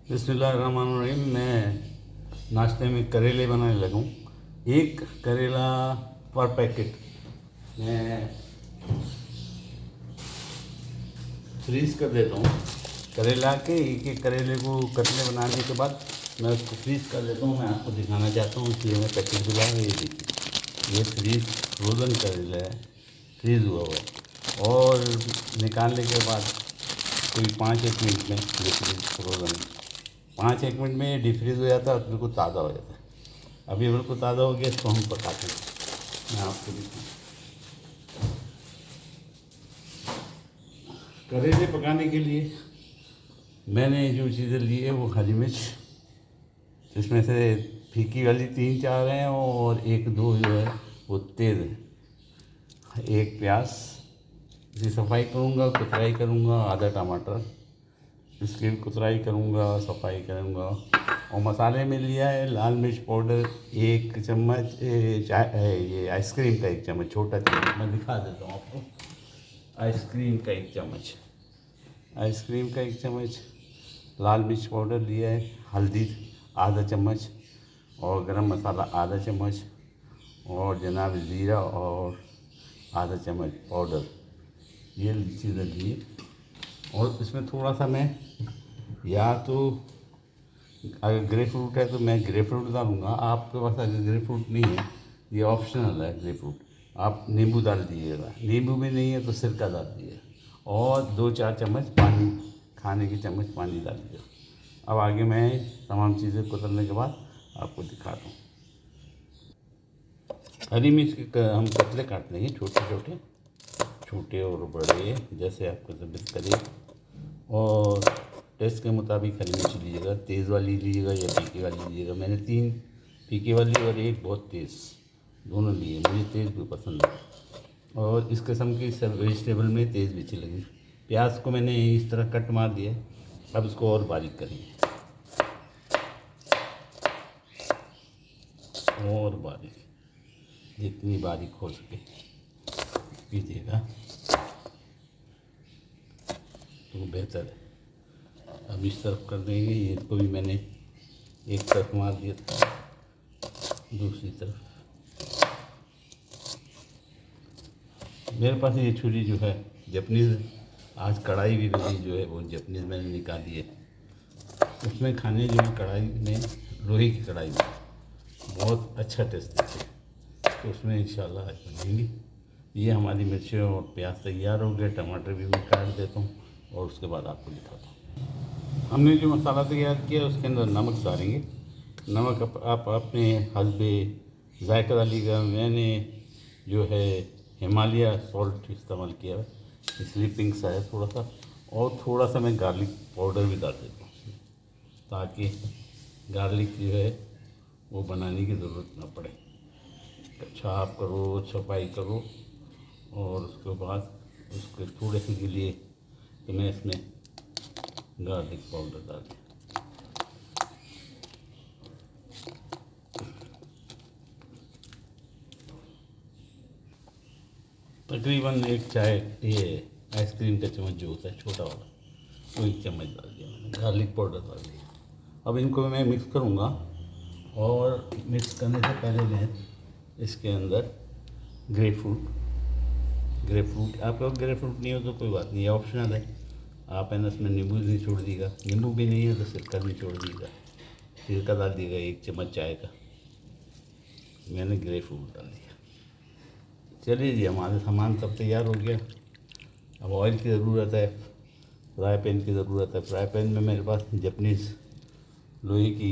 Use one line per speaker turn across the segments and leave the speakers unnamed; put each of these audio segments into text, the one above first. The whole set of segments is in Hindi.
बिस्मिल्लाहिर्रहमानिर्रहीम। मैं नाश्ते में करेले बनाने लगा हूँ। एक करेला पर पैकेट मैं फ्रीज़ कर देता हूँ। करेला के एक एक करेले को कतले बनाने के बाद मैं उसको फ्रीज़ कर देता हूँ। मैं आपको दिखाना चाहता हूँ, इसलिए मैं पैकेट भी लाया। ये देखिए, ये फ्रोज़न करेला है, फ्रीज़ हुआ हुआ है। और निकालने के बाद कोई 5-1 मिनट में फ्रोज़न 5-1 मिनट में डिफ्रीज़ हो जाता है और बिल्कुल ताज़ा हो जाता है। अभी बिल्कुल ताज़ा हो गया, इसको हम पकाते हैं। मैं आपको दिखाऊँ, करेले पकाने के लिए मैंने जो चीज़ें ली है वो हरी मिर्च, इसमें से फीकी वाली 3-4 हैं और 1-2 जो है वो तेज़ है। एक प्याज, इसकी सफाई करूँगा, कुतराई करूँगा। आधा टमाटर, इसकी भी कुतराई करूँगा, सफाई करूँगा। और मसाले में लिया है लाल मिर्च पाउडर 1 चम्मच, ये आइसक्रीम का 1 चम्मच, छोटा चम्मच। मैं दिखा देता हूँ आपको। आइसक्रीम का 1 चम्मच, आइसक्रीम का 1 चम्मच लाल मिर्च पाउडर लिया है। हल्दी आधा चम्मच और गरम मसाला आधा चम्मच और जनाब ज़ीरा और आधा चम्मच पाउडर, ये चीज़ें ली। और इसमें थोड़ा सा मैं, या तो अगर ग्रे फ्रूट है तो मैं ग्रे फ्रूट डालूँगा। आपके पास अगर ग्रे फ्रूट नहीं है, ये ऑप्शनल है ग्रे फ्रूट, आप नींबू डाल दीजिएगा। नींबू भी नहीं है तो सिरका डाल दीजिए। और 2-4 चम्मच पानी, खाने की चम्मच पानी डाल दीजिए। अब आगे मैं तमाम चीज़ें कुतरने के बाद आपको दिखाता हूँ। हरी मिर्च के हम कतले काट लेंगे, छोटे छोटे, छोटे और बड़े, जैसे आपको तबीयत करे। और टेस्ट के मुताबिक हरी मिर्च लीजिएगा, तेज़ वाली लीजिएगा या फीकी वाली लीजिएगा। मैंने 3 फीकी वाली और 1 बहुत तेज़, दोनों लिए। मुझे तेज़ भी पसंद है और इस किस्म की सब वेजिटेबल में तेज़ भी अच्छी लगी। प्याज को मैंने इस तरह कट मार दिया। अब इसको और बारीक करेंगे, और बारीक, जितनी बारीक हो सके कीजिएगा तो बेहतर है। अब इस तरफ कर देंगे, ये इसको भी मैंने एक तरफ मार दिया था, दूसरी तरफ। मेरे पास ये छुरी जो है जपनीज़, आज कढ़ाई भी मेरी जो है वो जपनीज़ मैंने निकाली है। उसमें खाने जो है कढ़ाई में, लोहे की कढ़ाई में बहुत अच्छा टेस्ट देते हैं, तो उसमें इंशाल्लाह आज बनेंगी। ये हमारी मिर्चें और प्याज तैयार हो गए। टमाटर भी मैं काट देता हूँ और उसके बाद आपको दिखाता हूँ। हमने जो मसाला तैयार किया उसके अंदर नमक डालेंगे। नमक आप अपने हस्बे जायका डालिएगा। मैंने जो है हिमालय सॉल्ट इस्तेमाल किया है, इसलिए पिंक सा है थोड़ा सा। और थोड़ा सा मैं गार्लिक पाउडर भी डाल देता हूँ, ताकि गार्लिक जो है वो बनाने की ज़रूरत ना पड़े। साफ करो, सफाई करो और उसके बाद उसके थोड़े से के लिए तो मैं इसमें गार्लिक पाउडर डाल दिया। तकरीबन 1 चाय, ये आइसक्रीम का चम्मच जो होता है छोटा वाला, वो 1 चम्मच डाल दिया मैंने, गार्लिक पाउडर डाल दिया। अब इनको मैं मिक्स करूँगा और मिक्स करने से पहले मैं इसके अंदर ग्रेप फ्रूट आपके पास ग्रेप फ्रूट नहीं हो तो कोई बात नहीं, है ऑप्शनल है। आप है ना इसमें नींबू नहीं छोड़ दीजिएगा, नींबू भी नहीं है तो सिरका भी छोड़ दीजिएगा। सिरका डाल दीजिएगा 1 चम्मच चाय का। मैंने ग्रेप फ्रूट डाल दिया। चलिए जी, हमारे सामान सब तैयार हो गया। अब ऑयल की ज़रूरत है, फ्राई पैन की ज़रूरत है। फ्राई पैन में मेरे पास जपनीज़ लोहे की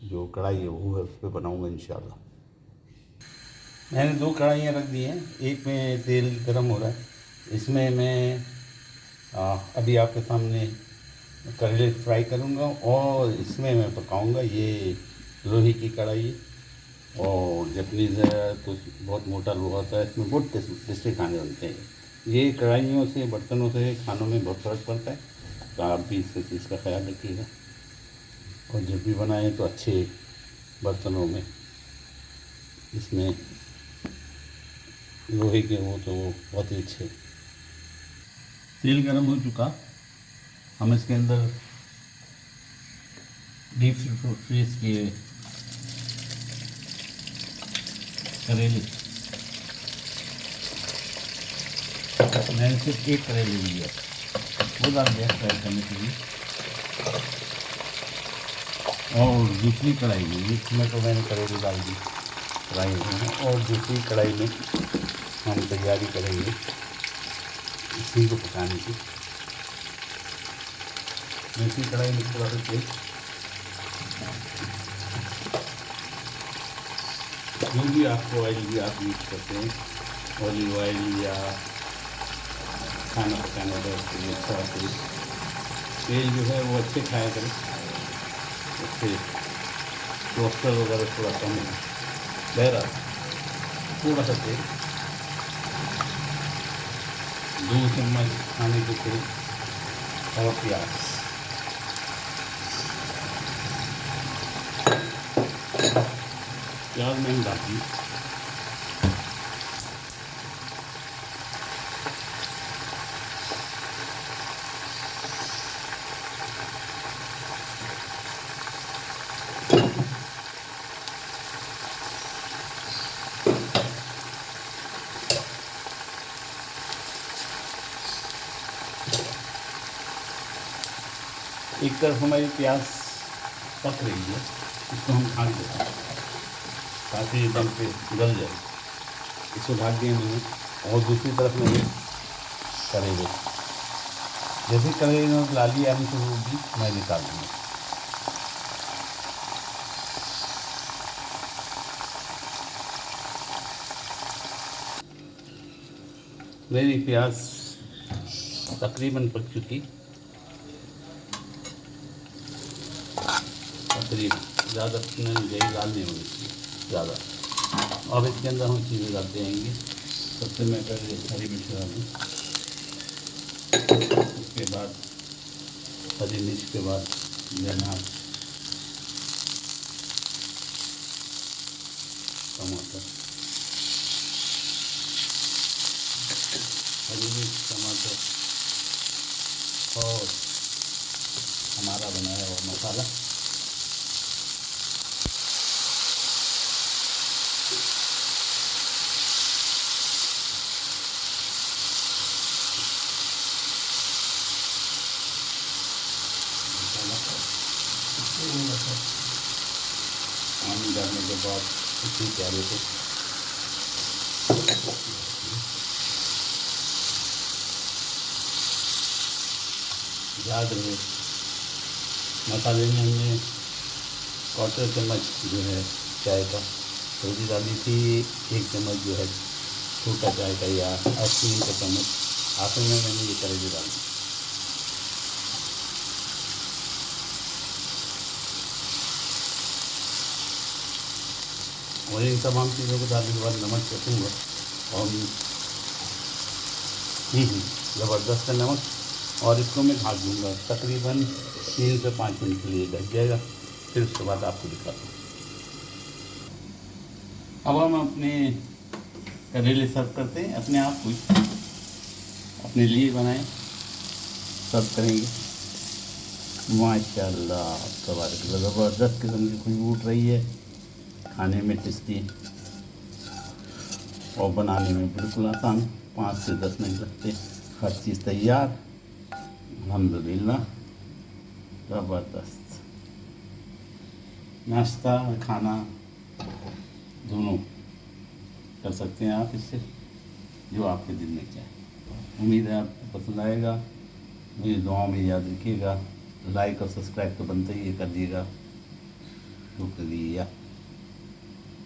जो कढ़ाई है वो है, उस पर बनाऊँगा इंशाल्लाह। मैंने 2 कढ़ाइयाँ रख दी हैं, एक में तेल गरम हो रहा है। इसमें मैं अभी आपके सामने करेले फ्राई करूँगा और इसमें मैं पकाऊँगा। ये लोहे की कढ़ाई और जपनीज़ है तो बहुत मोटा लोहा होता है, इसमें बहुत टेस्टी खाने बनते हैं। ये कढ़ाइयों से, बर्तनों से खानों में बहुत फ़र्क पड़ता है, तो आप भी इस चीज़ का ख्याल रखिएगा। और जब भी बनाएं तो अच्छे बर्तनों में, इसमें लोहे के हो तो वो बहुत ही अच्छे। तेल गर्म हो चुका, हम इसके अंदर डीप फ्रीज किए करेले। मैंने सिर्फ एक करेले लिया, वो डाल दिया फ्राई करने के लिए। और दूसरी कढ़ाई में इसमें तो मैंने करेले डाल दी फ्राई में, और दूसरी कढ़ाई में हम तैयारी करेंगे इसी को पकाने की। दूसरी कढ़ाई में थोड़ा सा तेल, जो भी आपको ऑयल भी आप यूज करते हैं, ऑलिव ऑयल या खाना पकाने का थोड़ा तेल जो है वो अच्छे खाया करें, उससे कोलेस्ट्रॉल वगैरह थोड़ा कम है। बहरहाल थोड़ा सा तेल, 2 चम्मच खाने के तेल और प्याज। प्याज मैंने डाल दी। एक तरफ हमारी प्याज पक रही है, इसको हम ढाँक देते हैं ताकि दम पे गल जाए। इसको ढाँक दिया मैंने, और दूसरी तरफ मैंने करेले, जैसे करेले में लाली आनी शुरू होगी मैं निकाल दूँगा। मेरी प्याज तकरीबन पक चुकी, तकरीबन, ज़्यादा नहीं डालनी होगी ज़्यादा। अब इसके अंदर हम चीज़ें डालते आएंगे। सबसे मैं पहले हरी मिर्च डालूँ, उसके बाद हरी मिर्च के बाद अनाज, टमाटर, हरी मिर्च, टमाटर और हमारा बनाया हुआ मसाला। पानी डालने के बाद इसी प्यारे को याद रहे, मसाले में हमने 1/4 चम्मच जो है चाय का हल्दी डाली थी, 1 चम्मच जो है छोटा चाय का या 80 का चम्मच, आखिर में मैंने ये करेले डाली। और इन तमाम चीज़ों को डालने के बाद नमक चखूँगा, और ज़बरदस्त है नमक, और इसको मैं ढाँक दूँगा तकरीबन 3 से 5 मिनट के लिए ढक जाएगा। फिर उसके बाद आपको दिखाता हूँ। अब हम अपने करेले सर्व करते हैं, अपने आप को अपने लिए बनाए सर्व करेंगे। माशाल्लाह तबारक, ज़बरदस्त किस्म की खुशबू उठ रही है, खाने में टेस्टी और बनाने में बिल्कुल आसान, 5 से 10 मिनट लगते, हर चीज़ तैयार। अल्हम्दुलिल्लाह ज़बरदस्त नाश्ता खाना दोनों कर सकते हैं आप इससे, जो आपके दिल में चाहे। उम्मीद है आपको पसंद आएगा। मेरी दुआओं में याद रखिएगा। लाइक और सब्सक्राइब तो बनते ही कर दिएगा। शुक्रिया।